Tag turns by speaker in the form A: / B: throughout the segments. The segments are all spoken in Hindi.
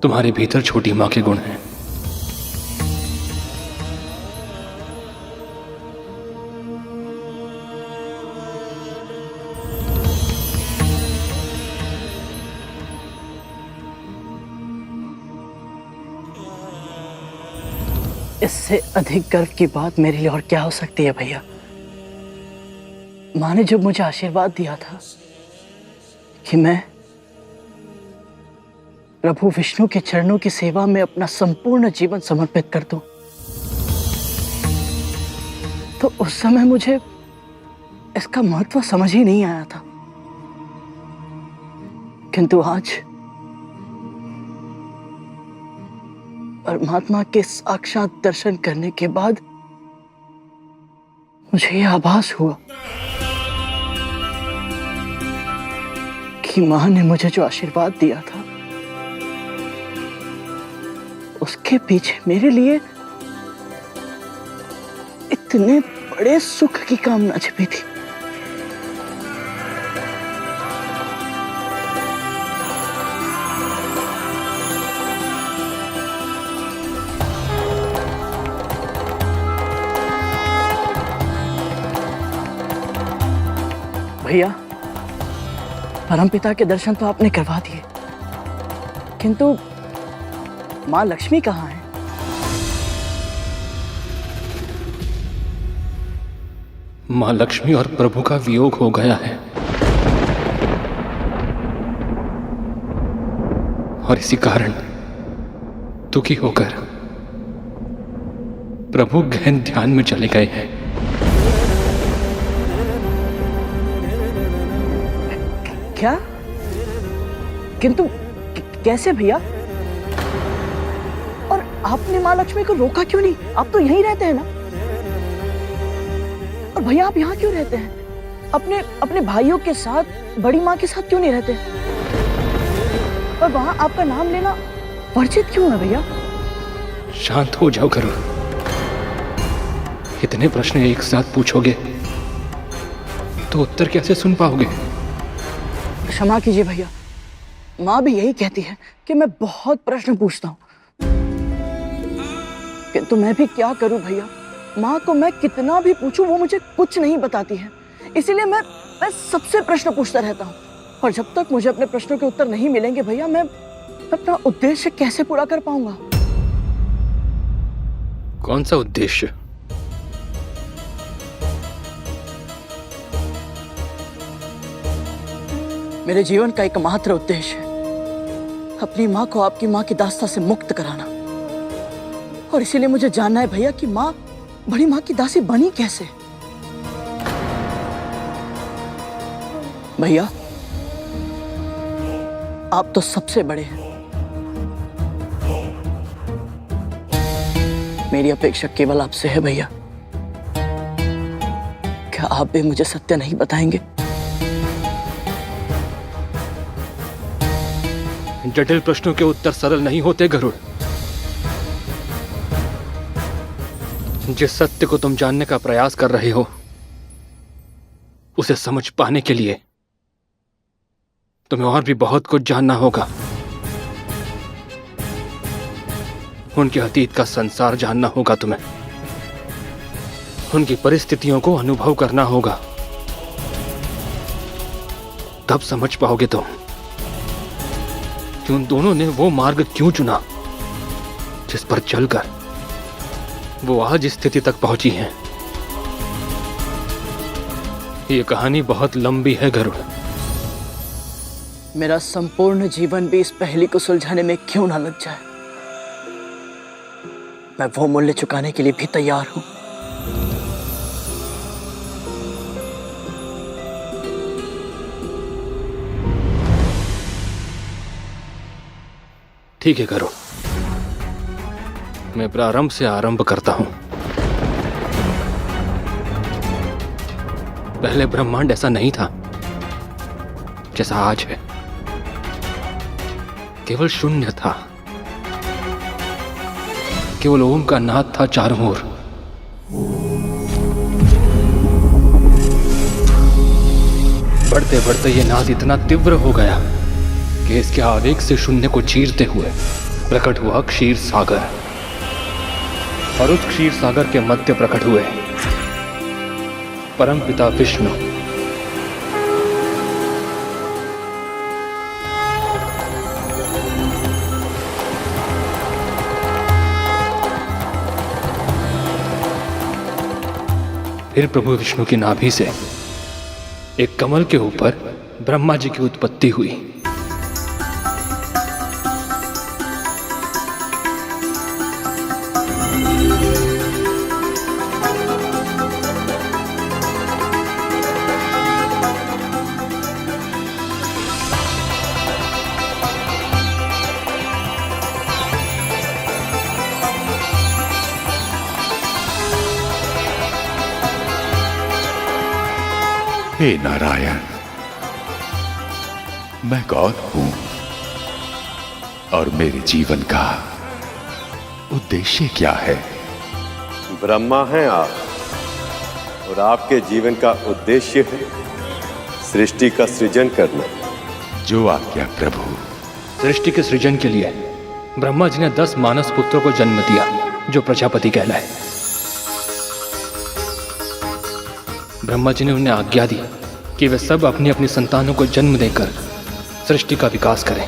A: तुम्हारे भीतर छोटी मां के गुण हैं।
B: इससे अधिक गर्व की बात मेरे लिए और क्या हो सकती है भैया। माँ ने जब मुझे आशीर्वाद दिया था कि मैं प्रभु विष्णु के चरणों की सेवा में अपना संपूर्ण जीवन समर्पित कर दूं, तो उस समय मुझे इसका महत्व समझ ही नहीं आया था। किंतु आज परमात्मा के साक्षात दर्शन करने के बाद मुझे यह आभास हुआ कि मां ने मुझे जो आशीर्वाद दिया था उसके पीछे मेरे लिए इतने बड़े सुख की कामना छिपी थी। भैया, परमपिता के दर्शन तो आपने करवा दिए, किंतु मां लक्ष्मी कहाँ है?
A: मां लक्ष्मी और प्रभु का वियोग हो गया है, और इसी कारण दुखी होकर प्रभु गहन ध्यान में चले गए हैं।
B: क्या? किंतु कैसे भैया? और आपने मां लक्ष्मी को रोका क्यों नहीं? आप तो यहीं रहते हैं ना। और भैया आप यहाँ क्यों रहते हैं? अपने भाइयों के साथ, बड़ी माँ के साथ क्यों नहीं रहते? और वहां आपका नाम लेना वर्जित क्यों है भैया?
A: शांत हो जाओ गरुड़। इतने प्रश्न एक साथ पूछोगे तो उत्तर कैसे सुन पाओगे?
B: क्षमा कीजिए भैया, माँ भी यही कहती है कि मैं बहुत प्रश्न पूछता हूँ, किंतु मैं भी क्या करूं भैया। माँ को मैं कितना भी पूछूं वो मुझे कुछ नहीं बताती है, इसीलिए मैं सबसे प्रश्न पूछता रहता हूँ। और जब तक मुझे अपने प्रश्नों के उत्तर नहीं मिलेंगे भैया, मैं अपना उद्देश्य कैसे पूरा कर पाऊंगा?
A: कौन सा उद्देश्य?
B: मेरे जीवन का एकमात्र उद्देश्य है अपनी माँ को आपकी माँ की दास्ता से मुक्त कराना। और इसीलिए मुझे जानना है भैया कि माँ बड़ी माँ की दासी बनी कैसे? भैया आप तो सबसे बड़े हैं, मेरी अपेक्षा केवल आपसे है भैया। क्या आप भी मुझे सत्य नहीं बताएंगे?
A: जटिल प्रश्नों के उत्तर सरल नहीं होते गरुड़। जिस सत्य को तुम जानने का प्रयास कर रहे हो उसे समझ पाने के लिए तुम्हें और भी बहुत कुछ जानना होगा। उनके अतीत का संसार जानना होगा तुम्हें, उनकी परिस्थितियों को अनुभव करना होगा, तब समझ पाओगे तुम कि उन दोनों ने वो मार्ग क्यों चुना जिस पर चलकर वो आज इस स्थिति तक पहुंची हैं। ये कहानी बहुत लंबी है गरुड़।
B: मेरा संपूर्ण जीवन भी इस पहेली को सुलझाने में क्यों ना लग जाए, मैं वो मूल्य चुकाने के लिए भी तैयार हूं।
A: ठीक है गरुड़, मैं प्रारंभ से आरंभ करता हूं। पहले ब्रह्मांड ऐसा नहीं था जैसा आज है, केवल शून्य था। केवल ओम का नाद था चारों ओर। बढ़ते बढ़ते ये नाद इतना तीव्र हो गया कि इसके आवेग से शून्य को चीरते हुए प्रकट हुआ क्षीर सागर, और उस क्षीर सागर के मध्य प्रकट हुए परमपिता विष्णु। फिर प्रभु विष्णु की नाभि से एक कमल के ऊपर ब्रह्मा जी की उत्पत्ति हुई।
C: हे नारायण, मैं कौन हूं और मेरे जीवन का उद्देश्य क्या है?
D: ब्रह्मा हैं आप, और आपके जीवन का उद्देश्य है सृष्टि का सृजन करना।
C: जो आज्ञा प्रभु।
A: सृष्टि के सृजन के लिए ब्रह्मा जी ने 10 मानस पुत्रों को जन्म दिया, जो प्रजापति कहलाए। ब्रह्मा जी ने उन्हें आज्ञा दी कि वे सब अपनी अपनी संतानों को जन्म देकर सृष्टि का विकास करें,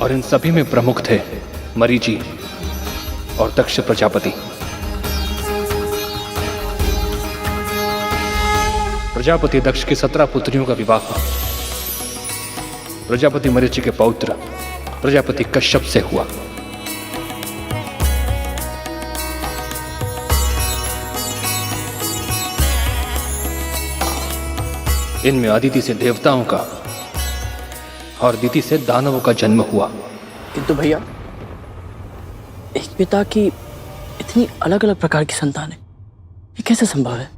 A: और इन सभी में प्रमुख थे मरीचि और दक्ष प्रजापति। प्रजापति दक्ष की 17 पुत्रियों का विवाह प्रजापति मरीचि के पौत्र प्रजापति कश्यप से हुआ। इनमें अदिति से देवताओं का और दिति से दानवों का जन्म हुआ।
B: किंतु भैया, एक पिता की इतनी अलग अलग प्रकार की संतानें, ये कैसे संभव है?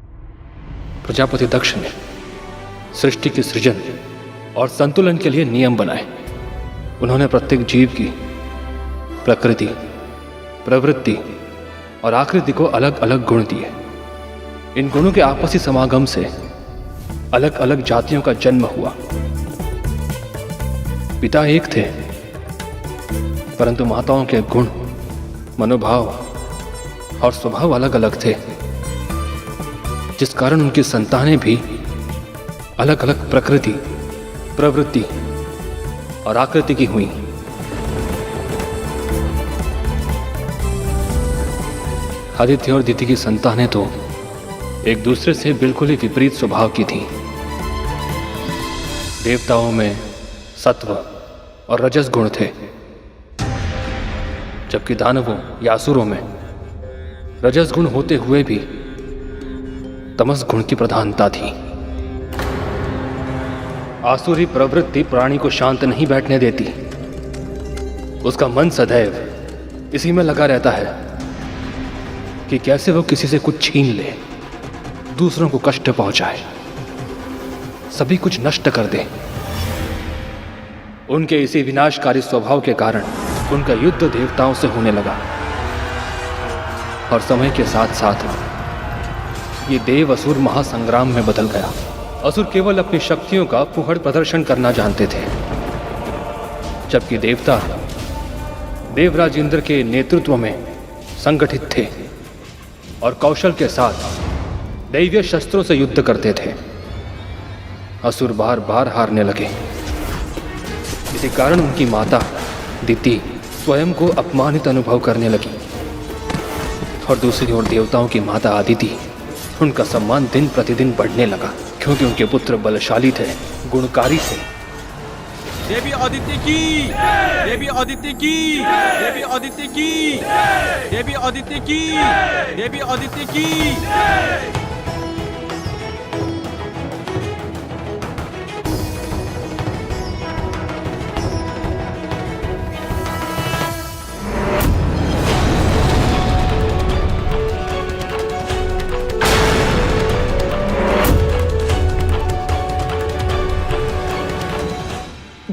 A: प्रजापति दक्ष ने सृष्टि के सृजन और संतुलन के लिए नियम बनाए। उन्होंने प्रत्येक जीव की प्रकृति, प्रवृत्ति और आकृति को अलग अलग गुण दिए। इन गुणों के आपसी समागम से अलग अलग जातियों का जन्म हुआ। पिता एक थे, परंतु माताओं के गुण, मनोभाव और स्वभाव अलग अलग थे, जिस कारण उनकी संतानें भी अलग अलग प्रकृति, प्रवृत्ति और आकृति की हुई। आदित्य और दिति की संतानें तो एक दूसरे से बिल्कुल ही विपरीत स्वभाव की थीं। देवताओं में सत्व और रजस गुण थे, जबकि दानवों या असुरों में रजस गुण होते हुए भी तमस गुण की प्रधानता थी। आसुरी प्रवृत्ति प्राणी को शांत नहीं बैठने देती। उसका मन सदैव इसी में लगा रहता है कि कैसे वो किसी से कुछ छीन ले, दूसरों को कष्ट पहुंचाए, सभी कुछ नष्ट कर दे। उनके इसी विनाशकारी स्वभाव के कारण उनका युद्ध देवताओं से होने लगा, और समय के साथ साथ ये देव असुर महासंग्राम में बदल गया। असुर केवल अपनी शक्तियों का फुहड़ प्रदर्शन करना जानते थे, जबकि देवता देवराज इंद्र के नेतृत्व में संगठित थे और कौशल के साथ दैवीय शस्त्रों से युद्ध करते थे। असुर बार बार हारने लगे। इसी कारण उनकी माता दिति स्वयं को अपमानित अनुभव करने लगी, और दूसरी ओर देवताओं की माता अदिति, उनका सम्मान दिन प्रतिदिन बढ़ने लगा, क्योंकि उनके पुत्र बलशाली थे, गुणकारी थे।
E: देवी अदिति की, देवी अदिति की, देवी अदिति की, देवी अदिति की, देवी अदिति की।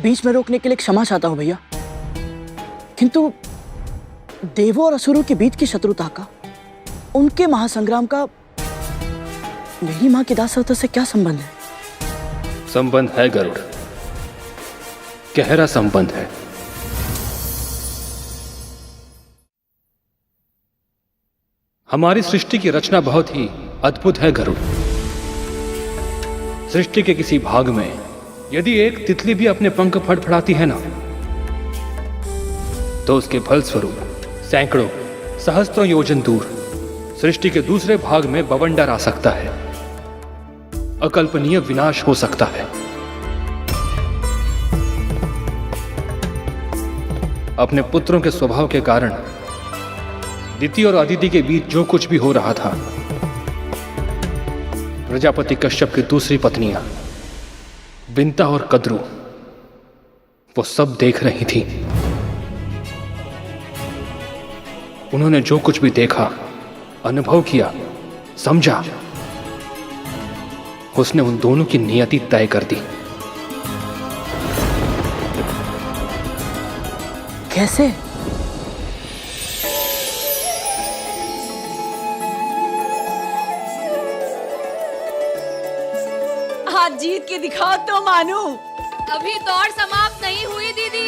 B: बीच में रोकने के लिए क्षमा चाहता हूं भैया, किंतु देवों और असुरों के बीच की शत्रुता का, उनके महासंग्राम का मेरी मां की दासता से क्या संबंध है?
A: संबंध है गरुड़, गहरा संबंध है। हमारी सृष्टि की रचना बहुत ही अद्भुत है गरुड़। सृष्टि के किसी भाग में यदि एक तितली भी अपने पंख फड़फड़ाती है ना, तो उसके फलस्वरूप सैकड़ों सहस्त्रों योजन दूर सृष्टि के दूसरे भाग में बवंडर आ सकता है, अकल्पनीय विनाश हो सकता है। अपने पुत्रों के स्वभाव के कारण दिति और अदिति के बीच जो कुछ भी हो रहा था, प्रजापति कश्यप की दूसरी पत्नियां विंता और कद्रू वो सब देख रही थी। उन्होंने जो कुछ भी देखा, अनुभव किया, समझा, उसने उन दोनों की नियति तय कर दी।
B: कैसे?
F: आज जीत के दिखाओ तो मानू।
G: अभी दौड़ समाप्त नहीं हुई दीदी।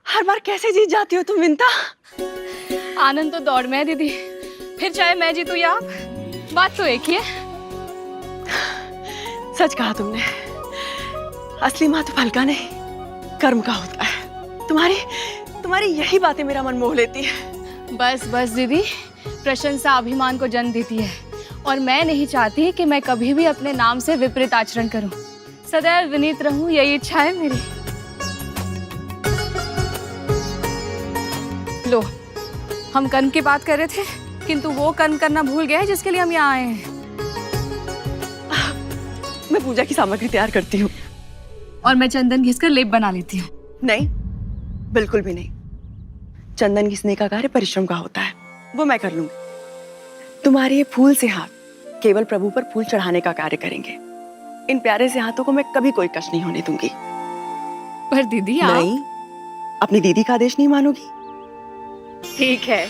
F: हर बार कैसे जीत जाती हो तुम विंता?
G: आनंद तो दौड़ में है दीदी, फिर चाहे मैं जीतूं या आप, बात तो एक ही है।
F: सच कहा तुमने, असली माँ तो फल का नहीं कर्म का होता है। तुम्हारी यही बातें मेरा मन मोह लेती है।
G: बस बस दीदी, प्रशंसा अभिमान को जन्म देती है और मैं नहीं चाहती कि मैं कभी भी अपने नाम से विपरीत आचरण करूं। सदैव विनीत रहूं, यही इच्छा है मेरी। लो, हम कर्म की बात कर रहे थे, किंतु वो कर्म करना भूल गए जिसके लिए हम यहाँ आए हैं।
F: मैं पूजा की सामग्री तैयार करती हूँ।
G: और मैं चंदन घिसकर लेप बना लेती हूँ।
F: नहीं, बिल्कुल भी नहीं। चंदन घिसने का कार्य परिश्रम का होता है, वो मैं कर लूंगी। तुम्हारे ये फूल से हाथ केवल प्रभु पर फूल चढ़ाने का कार्य करेंगे। इन प्यारे से हाथों को मैं कभी कोई कष्ट नहीं होने दूंगी।
G: पर दीदी आप...
F: नहीं, अपनी दीदी का आदेश नहीं मानोगी?
G: ठीक है।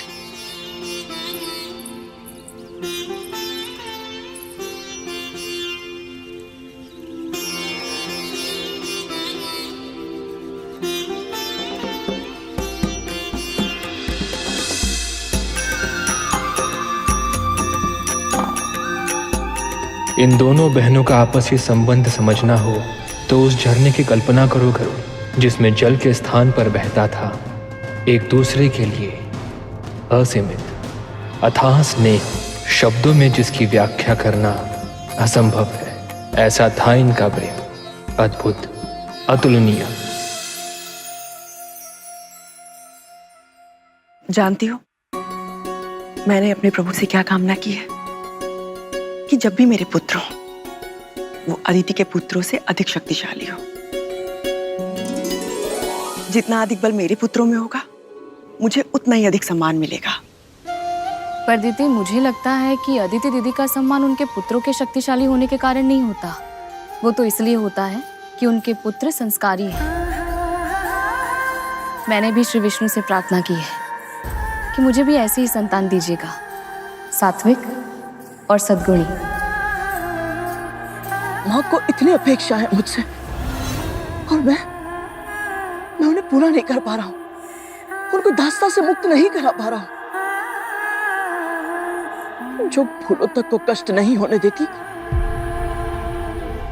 A: इन दोनों बहनों का आपसी संबंध समझना हो तो उस झरने की कल्पना करो गरुड़, जिसमें जल के स्थान पर बहता था एक दूसरे के लिए असीमित अथाह स्नेह, शब्दों में जिसकी व्याख्या करना असंभव है। ऐसा था इनका प्रेम, अद्भुत, अतुलनीय।
F: जानती हो, मैंने अपने प्रभु से क्या कामना की है कि जब भी मेरे पुत्र हो, वो अदिति के पुत्रों से अधिक शक्तिशाली हो। जितना अधिक बल मेरे पुत्रों में होगा, मुझे उतना ही अधिक सम्मान मिलेगा।
G: पर दीदी, मुझे लगता है कि अदिति दीदी का सम्मान उनके पुत्रों के शक्तिशाली होने के कारण नहीं होता। वो तो इसलिए होता है कि उनके पुत्र संस्कारी हैं। मैंने भी श्री विष्णु से प्रार्थना की है कि मुझे भी ऐसी ही संतान दीजिएगा, सात्विक और सद्गुणी।
B: माँ को इतनी अपेक्षा है मुझसे और मैं उन्हें पूरा नहीं कर पा रहा हूँ, उनको दास्ता से मुक्त नहीं करा पा रहा हूँ। जो फूलों तक को कष्ट नहीं होने देती,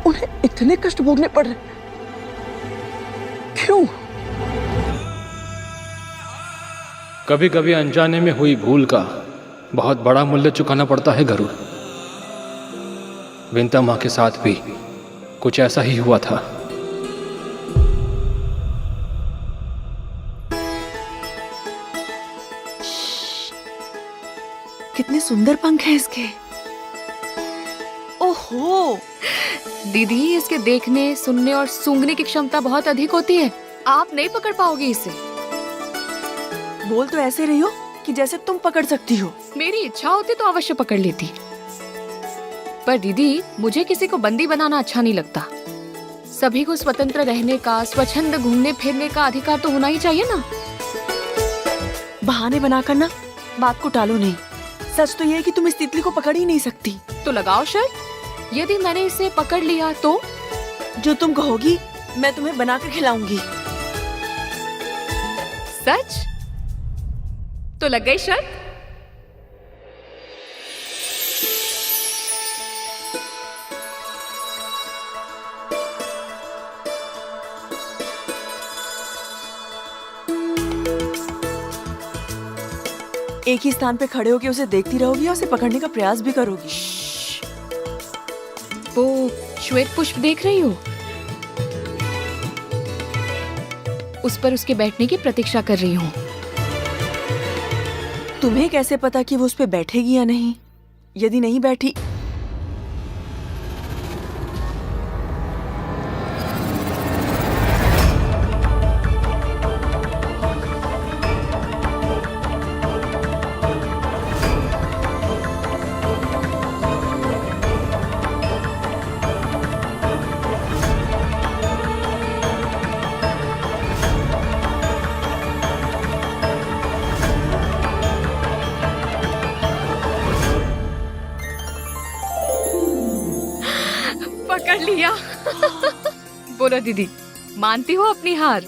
B: उन्हें इतने कष्ट भोगने पड़ रहे, क्यों?
A: कभी कभी अनजाने में हुई भूल का बहुत बड़ा मूल्य चुकाना पड़ता है गरुड़। विंता माँ के साथ भी कुछ ऐसा ही हुआ था।
F: कितने सुंदर पंख हैं इसके। ओहो
G: दीदी, इसके देखने, सुनने और सूंघने की क्षमता बहुत अधिक होती है। आप नहीं पकड़ पाओगे इसे।
F: बोल तो ऐसे रही हो कि जैसे तुम पकड़ सकती हो।
G: मेरी इच्छा होती तो अवश्य पकड़ लेती, पर दीदी मुझे किसी को बंदी बनाना अच्छा नहीं लगता। सभी को स्वतंत्र रहने का, स्वच्छंद घूमने फिरने का अधिकार तो होना ही चाहिए ना।
F: बहाने बनाकर ना बात को टालो नहीं। सच तो ये है कि तुम इस तितली को पकड़ ही नहीं सकती।
G: तो लगाओ शर्त। यदि मैंने इसे पकड़ लिया तो?
F: जो तुम कहोगी मैं तुम्हें बनाकर खिलाऊंगी।
G: सच? तो लग गई शर्त।
F: एक ही स्थान पे खड़े होकर उसे देखती रहोगी और उसे पकड़ने का प्रयास भी करोगी।
G: वो श्वेत पुष्प देख रही हो? उस पर उसके बैठने की प्रतीक्षा कर रही हूँ।
F: तुम्हें कैसे पता कि वो उस पे बैठेगी या नहीं? यदि नहीं बैठी
G: पकड़ लिया। बोलो दीदी, मानती हो अपनी हार?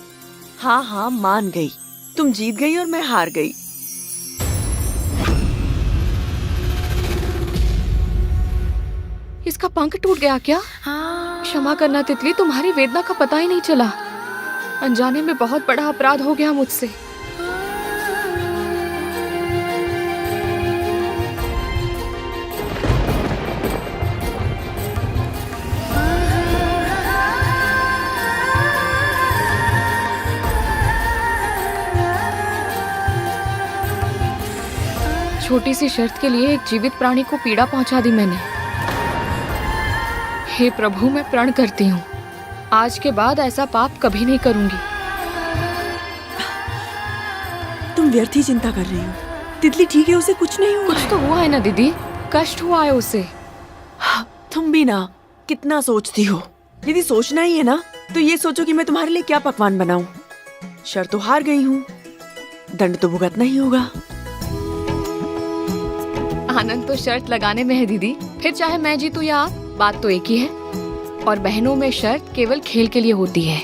F: हाँ हाँ मान गई। तुम जीत गई और मैं हार गई।
G: इसका पंख टूट गया क्या? क्षमा करना तितली, तुम्हारी वेदना का पता ही नहीं चला। अनजाने में बहुत बड़ा अपराध हो गया मुझसे। छोटी सी शर्त के लिए एक जीवित प्राणी को पीड़ा पहुंचा दी मैंने। हे प्रभु, मैं प्रण करती हूँ, आज के बाद ऐसा पाप कभी नहीं करूंगी।
F: तुम व्यर्थ ही चिंता कर रही हो। तितली ठीक है, उसे कुछ नहीं हुआ।
G: कुछ तो हुआ है ना दीदी, कष्ट हुआ है उसे।
F: तुम भी ना कितना सोचती हो। यदि सोचना ही है ना तो ये सोचो कि मैं तुम्हारे लिए क्या पकवान बनाऊं। शर्त तो हार गई हूँ, दंड तो भुगतना ही होगा।
G: आनंद तो शर्त लगाने में है दीदी, फिर चाहे मैं जीतूं या आप, बात तो एक ही है। और बहनों में शर्त केवल खेल के लिए होती है,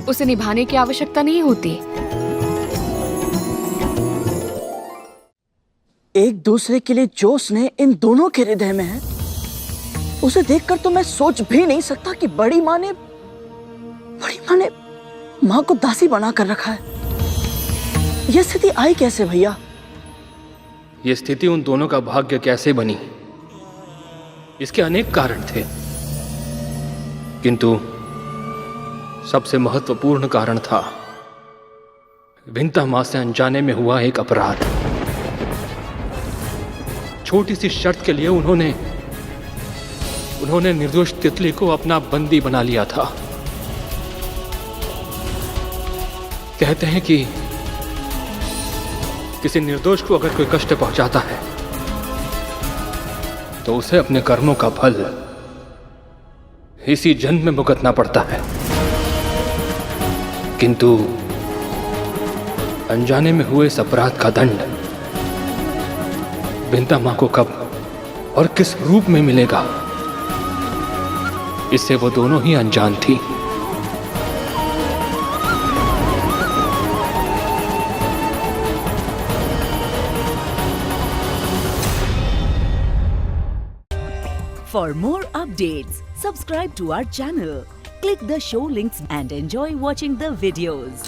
G: उसे निभाने की आवश्यकता नहीं होती।
B: एक दूसरे के लिए जो स्नेह इन दोनों के हृदय में है, उसे देखकर तो मैं सोच भी नहीं सकता कि बड़ी माँ ने माँ को दासी बना कर रखा है। यह स्थिति आई कैसे भैया?
A: ये स्थिति उन दोनों का भाग्य कैसे बनी, इसके अनेक कारण थे, किंतु सबसे महत्वपूर्ण कारण था विंता माँ से अनजाने में हुआ एक अपराध। छोटी सी शर्त के लिए उन्होंने निर्दोष तितली को अपना बंदी बना लिया था। कहते हैं कि किसी निर्दोष को अगर कोई कष्ट पहुंचाता है तो उसे अपने कर्मों का फल इसी जन्म में भुगतना पड़ता है। किंतु अनजाने में हुए इस अपराध का दंड विंता मां को कब और किस रूप में मिलेगा, इससे वो दोनों ही अनजान थी।
H: For more updates, subscribe to our channel, click the show links and enjoy watching the videos.